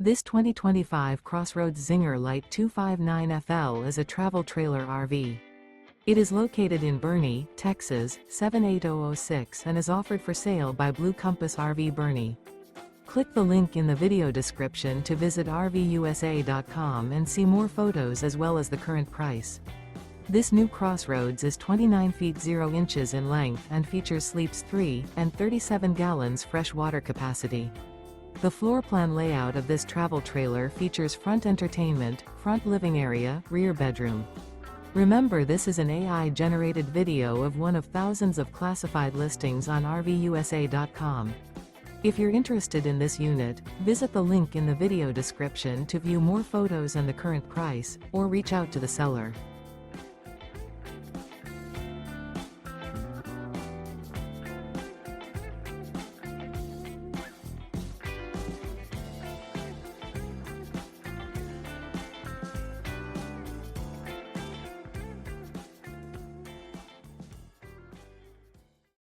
This 2025 CrossRoads Zinger Lite 259FL is a travel trailer RV. It is located in Boerne, Texas, 78006 and is offered for sale by Blue Compass RV Boerne. Click the link in the video description to visit RVUSA.com and see more photos as well as the current price. This new CrossRoads is 29 feet 0 inches in length and features sleeps 3 and 37 gallons fresh water capacity. The floor plan layout of this travel trailer features front entertainment, front living area, rear bedroom. Remember, this is an AI-generated video of one of thousands of classified listings on RVUSA.com. If you're interested in this unit, visit the link in the video description to view more photos and the current price, or reach out to the seller.